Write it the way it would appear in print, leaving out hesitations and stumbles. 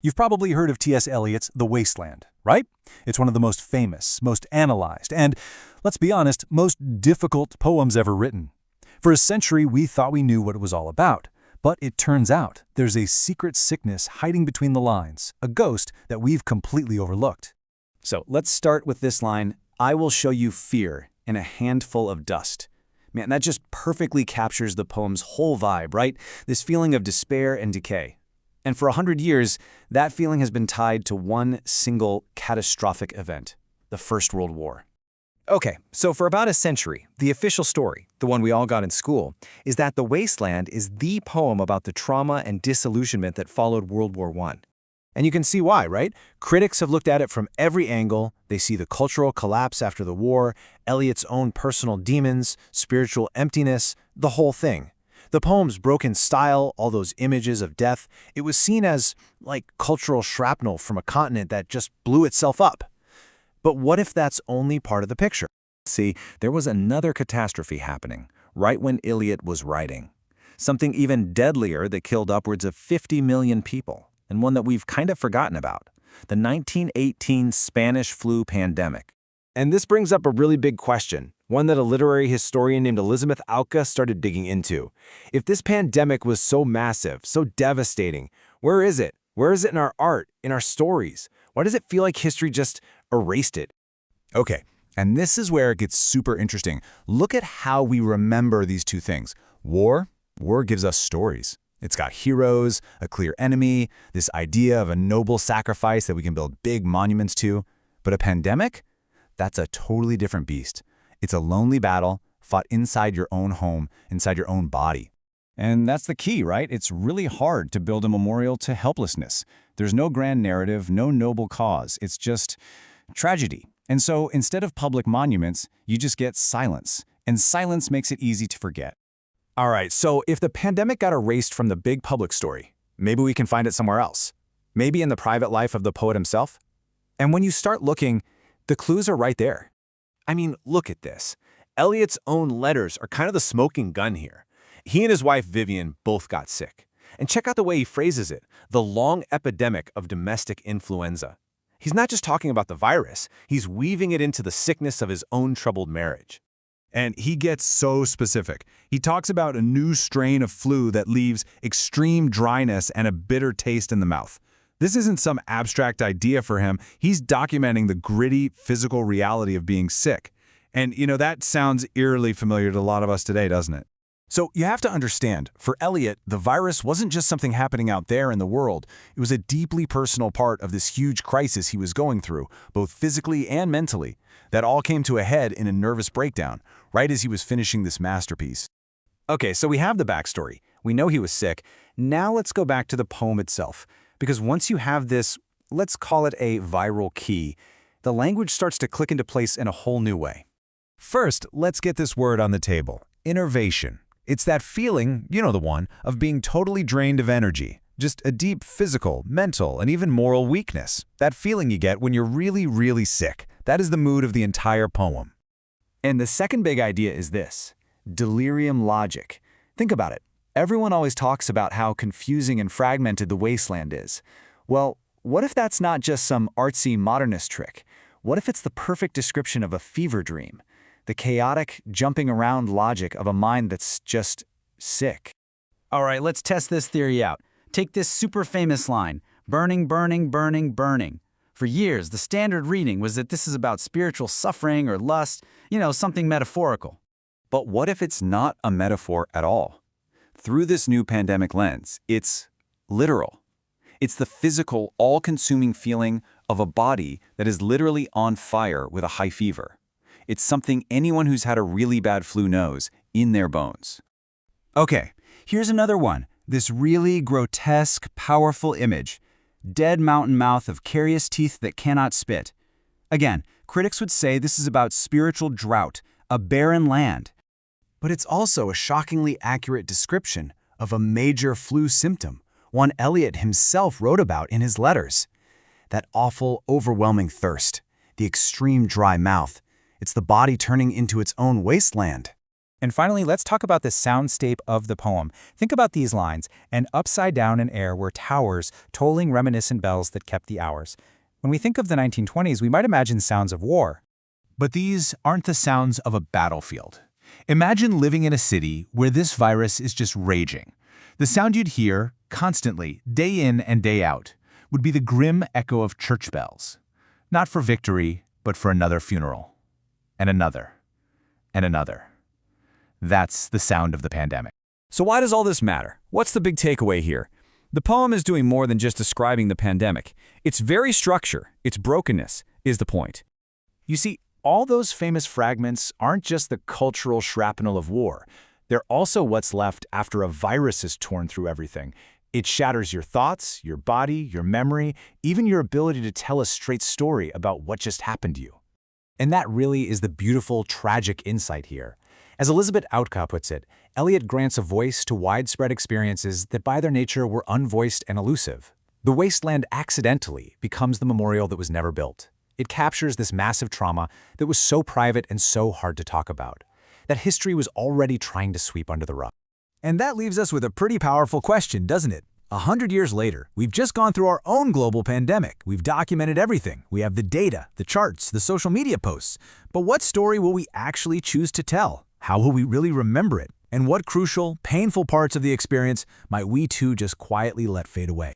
You've probably heard of T.S. Eliot's The Wasteland, right? It's one of the most famous, most analyzed, and, let's be honest, most difficult poems ever written. For a century, we thought we knew what it was all about. But it turns out there's a secret sickness hiding between the lines, a ghost that we've completely overlooked. So let's start with this line, "I will show you fear in a handful of dust." Man, that just perfectly captures the poem's whole vibe, right? This feeling of despair and decay. And for 100 years, that feeling has been tied to one single catastrophic event, the First World War. Okay, so for about a century, the official story, the one we all got in school, is that The Wasteland is the poem about the trauma and disillusionment that followed World War I. And you can see why, right? Critics have looked at it from every angle. They see the cultural collapse after the war, Eliot's own personal demons, spiritual emptiness, the whole thing. The poem's broken style, all those images of death, it was seen as, like, cultural shrapnel from a continent that just blew itself up. But what if that's only part of the picture? See, there was another catastrophe happening, right when Eliot was writing. Something even deadlier that killed upwards of 50 million people, and one that we've kind of forgotten about, the 1918 Spanish flu pandemic. And this brings up a really big question, one that a literary historian named Elizabeth Auka started digging into. If this pandemic was so massive, so devastating, where is it? Where is it in our art, in our stories? Why does it feel like history just erased it? Okay, and this is where it gets super interesting. Look at how we remember these two things. War gives us stories. It's got heroes, a clear enemy, this idea of a noble sacrifice that we can build big monuments to. But a pandemic? That's a totally different beast. It's a lonely battle fought inside your own home, inside your own body. And that's the key, right? It's really hard to build a memorial to helplessness. There's no grand narrative, no noble cause. It's just tragedy. And so instead of public monuments, you just get silence. And silence makes it easy to forget. All right, so if the pandemic got erased from the big public story, maybe we can find it somewhere else. Maybe in the private life of the poet himself. And when you start looking, the clues are right there. I mean, look at this. Eliot's own letters are kind of the smoking gun here. He and his wife Vivian both got sick. And check out the way he phrases it, the long epidemic of domestic influenza. He's not just talking about the virus, he's weaving it into the sickness of his own troubled marriage. And he gets so specific. He talks about a new strain of flu that leaves extreme dryness and a bitter taste in the mouth. This isn't some abstract idea for him. He's documenting the gritty physical reality of being sick. And, that sounds eerily familiar to a lot of us today, doesn't it? So you have to understand, for Eliot, the virus wasn't just something happening out there in the world. It was a deeply personal part of this huge crisis he was going through, both physically and mentally, that all came to a head in a nervous breakdown, right as he was finishing this masterpiece. Okay, so we have the backstory. We know he was sick. Now let's go back to the poem itself. Because once you have this, let's call it a viral key, the language starts to click into place in a whole new way. First, let's get this word on the table, innervation. It's that feeling, you know the one, of being totally drained of energy. Just a deep physical, mental, and even moral weakness. That feeling you get when you're really, really sick. That is the mood of the entire poem. And the second big idea is this, delirium logic. Think about it. Everyone always talks about how confusing and fragmented the wasteland is. Well, what if that's not just some artsy modernist trick? What if it's the perfect description of a fever dream? The chaotic, jumping around logic of a mind that's just sick. All right, let's test this theory out. Take this super famous line, burning, burning, burning, burning. For years, the standard reading was that this is about spiritual suffering or lust, something metaphorical. But what if it's not a metaphor at all? Through this new pandemic lens, it's literal. It's the physical, all-consuming feeling of a body that is literally on fire with a high fever. It's something anyone who's had a really bad flu knows in their bones. Okay, here's another one. This really grotesque, powerful image. Dead mountain mouth of carious teeth that cannot spit. Again, critics would say this is about spiritual drought, a barren land. But it's also a shockingly accurate description of a major flu symptom, one Eliot himself wrote about in his letters. That awful, overwhelming thirst, the extreme dry mouth. It's the body turning into its own wasteland. And finally, let's talk about the soundscape of the poem. Think about these lines, and upside down in air were towers, tolling reminiscent bells that kept the hours. When we think of the 1920s, we might imagine sounds of war. But these aren't the sounds of a battlefield. Imagine living in a city where this virus is just raging. The sound you'd hear, constantly, day in and day out, would be the grim echo of church bells. Not for victory, but for another funeral. And another. And another. That's the sound of the pandemic. So why does all this matter? What's the big takeaway here? The poem is doing more than just describing the pandemic. Its very structure, its brokenness, is the point. You see, all those famous fragments aren't just the cultural shrapnel of war. They're also what's left after a virus has torn through everything. It shatters your thoughts, your body, your memory, even your ability to tell a straight story about what just happened to you. And that really is the beautiful, tragic insight here. As Elizabeth Outcott puts it, Eliot grants a voice to widespread experiences that by their nature were unvoiced and elusive. The wasteland accidentally becomes the memorial that was never built. It captures this massive trauma that was so private and so hard to talk about, that history was already trying to sweep under the rug. And that leaves us with a pretty powerful question, doesn't it? 100 years later, we've just gone through our own global pandemic. We've documented everything. We have the data, the charts, the social media posts. But what story will we actually choose to tell? How will we really remember it? And what crucial, painful parts of the experience might we too just quietly let fade away?